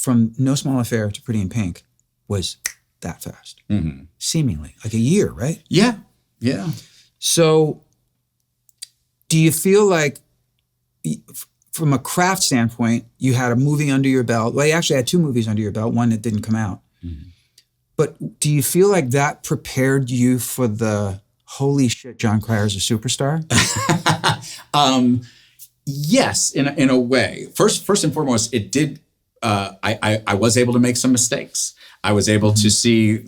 from No Small Affair to Pretty in Pink was that fast. Mm-hmm. Seemingly. Like a year, right? Yeah. Yeah. So do you feel like, from a craft standpoint, you had a movie under your belt? Well, you actually had 2 movies under your belt, one that didn't come out. Mm-hmm. But do you feel like that prepared you for the holy shit, Jon Cryer's a superstar? Yes, in a way. First and foremost, it did. I was able to make some mistakes. I was able to see,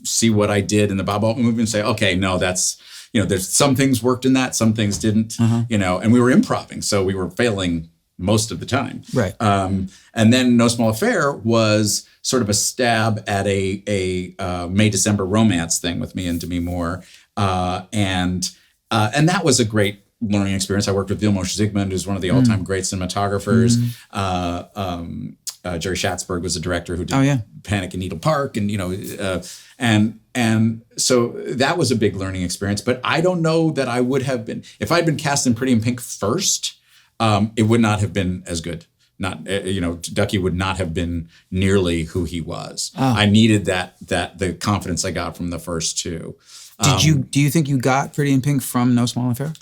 see what I did in the Bob Altman movie and say, okay, no, that's, there's some things worked in that, some things didn't, and we were improvising, so we were failing most of the time. Right. And then No Small Affair was sort of a stab at a May-December romance thing with me and Demi Moore. And that was a great learning experience. I worked with Vilmos Zsigmond, who's one of the all-time great cinematographers. Jerry Schatzberg was the director who did Panic in Needle Park, and and so that was a big learning experience. But I don't know that I would have been, if I'd been cast in Pretty in Pink first, it would not have been as good. Not Ducky would not have been nearly who he was. I needed that the confidence I got from the first 2. Do you think you got Pretty in Pink from No Small Affair?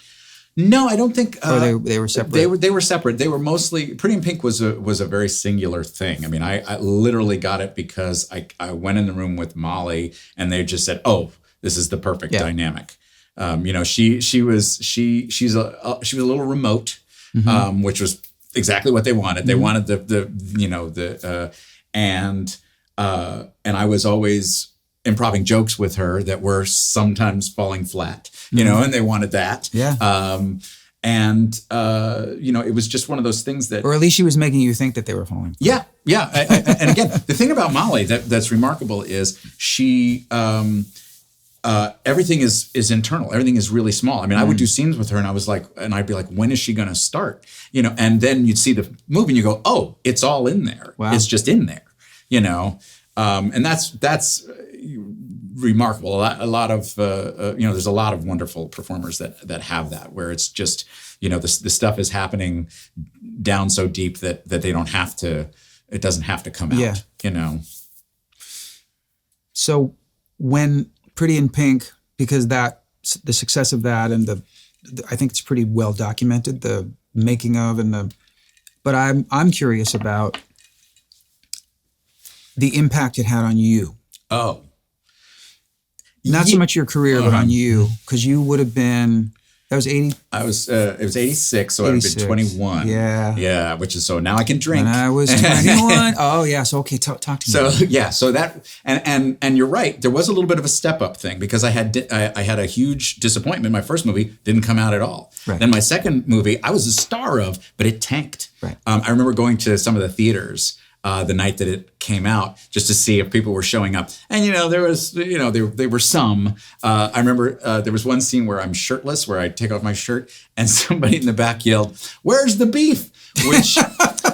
No, I don't think. Or they were separate. They were separate. They were mostly Pretty in Pink was a very singular thing. I mean, I literally got it because I went in the room with Molly and they just said, "Oh, this is the perfect dynamic." She was a little remote, which was exactly what they wanted. They wanted and I was always improvising jokes with her that were sometimes falling flat, and they wanted that. Yeah. It was just one of those things that, or at least she was making you think that they were falling flat. Yeah. And again, the thing about Molly that's remarkable is she, everything is internal. Everything is really small. I mean, I would do scenes with her and I'd be like, when is she going to start? And then you'd see the movie and you go, oh, it's all in there. Wow. It's just in there, and that's remarkable. A lot of there's a lot of wonderful performers that have that, where it's just, the stuff is happening down so deep that they don't have to, it doesn't have to come out, So when Pretty in Pink, because the success of that and I think it's pretty well documented, the making of but I'm curious about the impact it had on you. Oh. Not so much your career, but on you, because you would have been, that was 80? It was 86, so I would have been 21. Yeah. Yeah, which is, so now I can drink. When I was 21. Oh, yeah. So, okay, talk to me. So, yeah, so that, and you're right, there was a little bit of a step up thing, because I had a huge disappointment. My first movie didn't come out at all. Right. Then my second movie, I was a star of, but it tanked. Right. I remember going to some of the theaters the night that it came out, just to see if people were showing up. And, there was, there were some. I remember there was one scene where I'm shirtless, where I take off my shirt, and somebody in the back yelled, "Where's the beef?"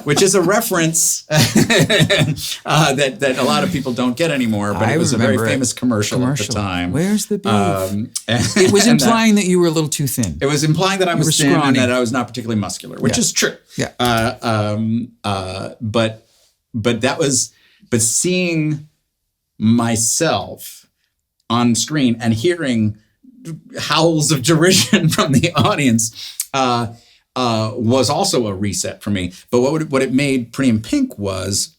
Which is a reference that a lot of people don't get anymore, but it was a very famous commercial at the time. Where's the beef? It was implying that you were a little too thin. It was implying that I was thin and that I was not particularly muscular, which is true. Yeah. But seeing myself on screen and hearing howls of derision from the audience was also a reset for me. But what it made Pretty in Pink was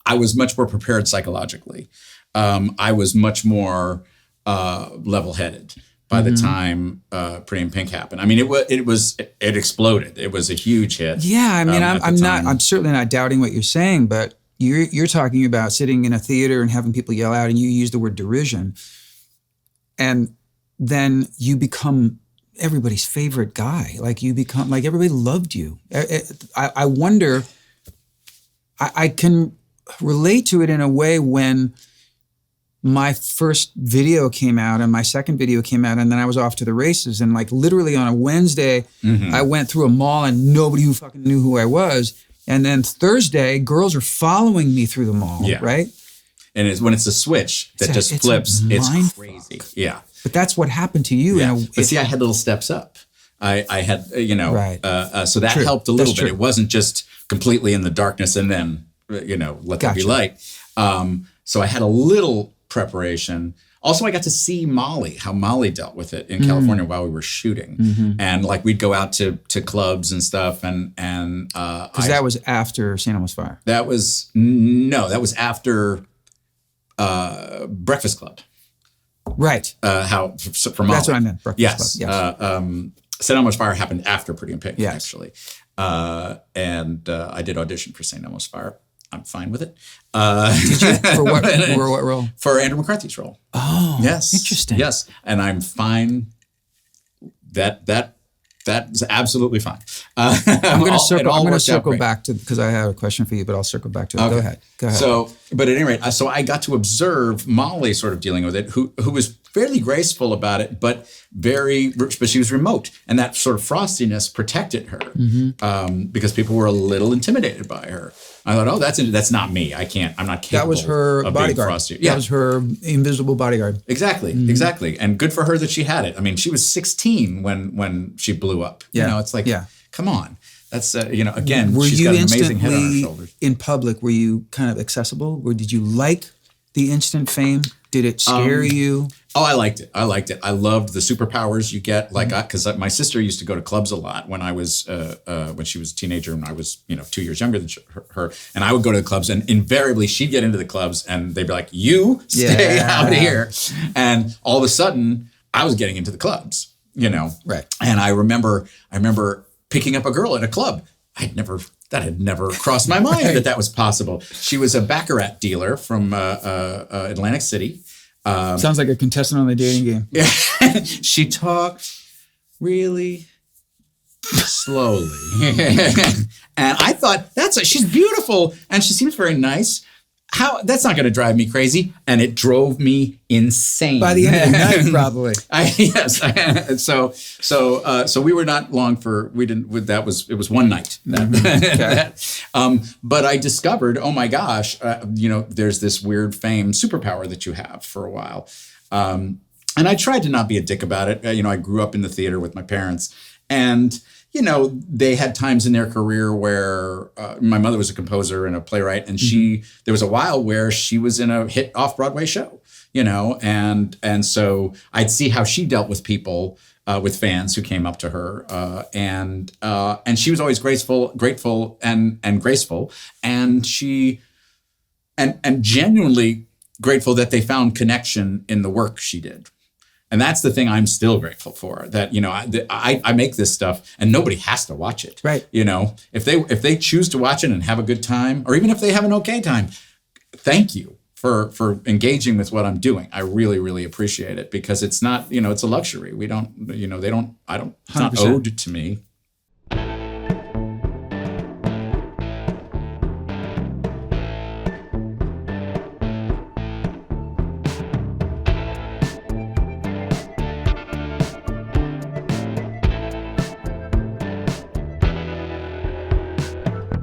I was much more prepared psychologically. I was much more level-headed by the time Pretty in Pink happened. I mean, it exploded. It was a huge hit. Yeah, I mean, I'm certainly not doubting what you're saying, but you're talking about sitting in a theater and having people yell out, and you use the word derision, and then you become everybody's favorite guy. Like everybody loved you. I wonder. I can relate to it in a way when my first video came out and my second video came out, and then I was off to the races. And literally on a Wednesday, I went through a mall and nobody who fucking knew who I was. And then Thursday, girls are following me through the mall, right? And when it's a switch that just flips, it's crazy. Yeah. But that's what happened to you. Yeah. But see, I had little steps up. I had, Right. So that True. helped a little That's bit. true. It wasn't just completely in the darkness and then, let there be Gotcha. light. So I had a little preparation. Also, I got to see Molly, how Molly dealt with it in California while we were shooting. And like we'd go out to clubs and stuff. And Because that was after St. Elmo's Fire. that was after Breakfast Club. Right. For Molly. That's what I meant. Breakfast Yes. Club. Yes. St. Elmo's Fire happened after Pretty in Pink, Yes. actually. And I did audition for St. Elmo's Fire. I'm fine with it. Did you? For what role? For Andrew McCarthy's role. Oh, Yes. interesting. Yes. And I'm I'm fine. That's absolutely fine. going to circle. I'm going to worked out circle great. back to because I have a question for you, but I'll circle back to it. Okay. Go ahead. So, but at any rate, so I got to observe Molly sort of dealing with it, who was fairly graceful about it, but she was remote, and that sort of frostiness protected her because people were a little intimidated by her. I thought, that's not me. I'm not capable. That was her of being bodyguard. frosty. That was her invisible bodyguard. Exactly, exactly, and good for her that she had it. I mean, she was 16 when she blew up. Yeah. It's like, Yeah. come on. That's again, Were she's you got an amazing head on her instantly shoulders. in public? Were you kind of accessible? Or did you like the instant fame? Did it scare you? Oh, I liked it. I loved the superpowers you get, because my sister used to go to clubs a lot when I was when she was a teenager and I was 2 years younger than her, and I would go to the clubs and invariably she'd get into the clubs and they'd be like, "You stay out of here," and all of a sudden I was getting into the clubs, Right. And I remember picking up a girl at a club. That had never crossed my mind that was possible. She was a baccarat dealer from Atlantic City. Sounds like a contestant on the dating game. Yeah. She talked really slowly. And I thought, she's beautiful and she seems very nice. That's not going to drive me crazy. And it drove me insane. By the end of the night, probably. Yes. So we were not long it was one night. But I discovered, oh my gosh, there's this weird fame superpower that you have for a while. And I tried to not be a dick about it. I grew up in the theater with my parents and they had times in their career where my mother was a composer and a playwright, and there was a while where she was in a hit off-Broadway show, and so I'd see how she dealt with people, with fans who came up to her, and she was always grateful and graceful, and she and genuinely grateful that they found connection in the work she did. And that's the thing I'm still grateful for, that, I make this stuff and nobody has to watch it. Right. If they choose to watch it and have a good time, or even if they have an okay time, thank you for engaging with what I'm doing. I really, really appreciate it because it's not, it's a luxury. We don't, it's not 100%. owed to me.